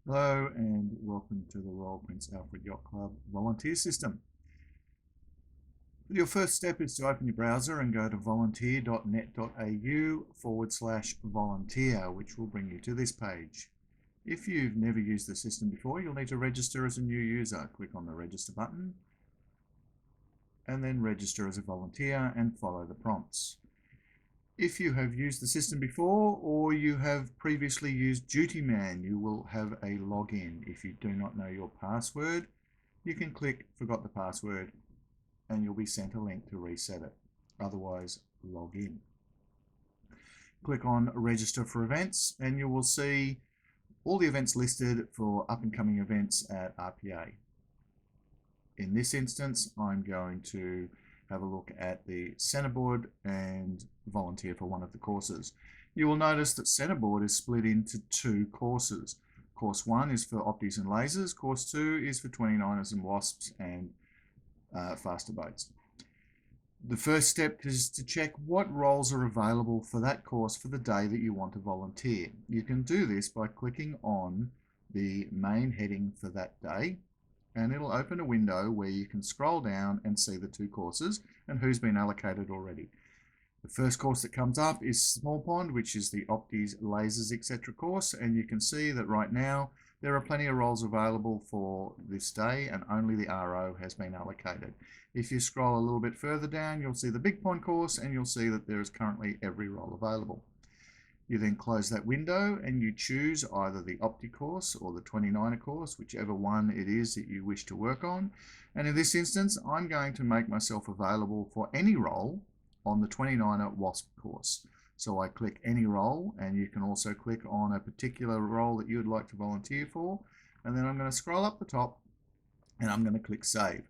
Hello and welcome to the Royal Prince Alfred Yacht Club volunteer system. Your first step is to open your browser and go to volunteer.net.au/volunteer, which will bring you to this page. If you've never used the system before, you'll need to register as a new user. Click on the register button and then register as a volunteer and follow the prompts. If you have used the system before or you have previously used Dutyman, you will have a login. If you do not know your password, you can click Forgot the Password and you'll be sent a link to reset it. Otherwise, log in. Click on Register for Events and you will see all the events listed for up and coming events at RPA. In this instance, I'm going to have a look at the Centerboard and volunteer for one of the courses. You will notice that Centerboard is split into two courses. Course 1 is for opties and lasers. Course 2 is for 29ers and wasps and faster boats. The first step is to check what roles are available for that course for the day that you want to volunteer. You can do this by clicking on the main heading for that day, and it'll open a window where you can scroll down and see the two courses and who's been allocated already. The first course that comes up is Small Pond, which is the opties, lasers, etc. course, and you can see that right now there are plenty of roles available for this day and only the RO has been allocated. If you scroll a little bit further down, you'll see the Big Pond course and you'll see that there is currently every role available. You then close that window and you choose either the Opti course or the 29er course, whichever one it is that you wish to work on. And in this instance, I'm going to make myself available for any role on the 29er WASP course. So I click any role, and you can also click on a particular role that you would like to volunteer for. And then I'm going to scroll up the top and I'm going to click Save.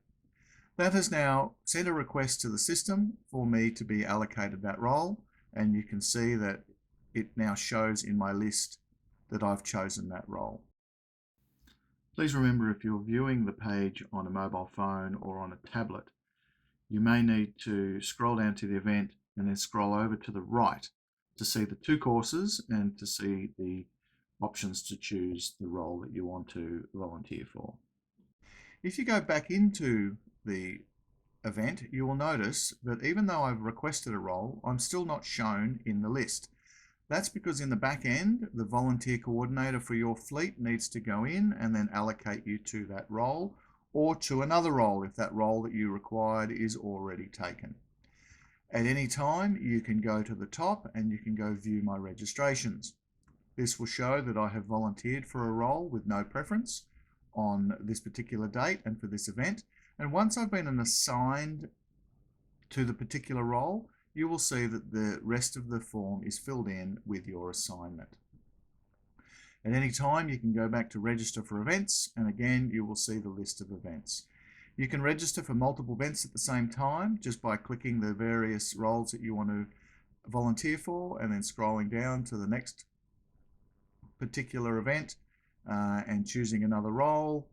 That has now sent a request to the system for me to be allocated that role, and you can see that it now shows in my list that I've chosen that role. Please remember, if you're viewing the page on a mobile phone or on a tablet, you may need to scroll down to the event and then scroll over to the right to see the two courses and to see the options to choose the role that you want to volunteer for. If you go back into the event, you will notice that even though I've requested a role, I'm still not shown in the list. That's because in the back end, the volunteer coordinator for your fleet needs to go in and then allocate you to that role or to another role if that role that you required is already taken. At any time, you can go to the top and you can go view my registrations. This will show that I have volunteered for a role with no preference on this particular date and for this event. And once I've been assigned to the particular role, you will see that the rest of the form is filled in with your assignment. At any time, you can go back to register for events, and again, you will see the list of events. You can register for multiple events at the same time just by clicking the various roles that you want to volunteer for and then scrolling down to the next particular event and choosing another role.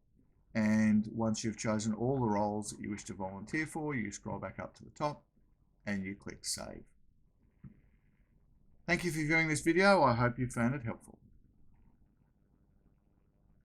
And once you've chosen all the roles that you wish to volunteer for, you scroll back up to the top and you click Save. Thank you for viewing this video. I hope you found it helpful.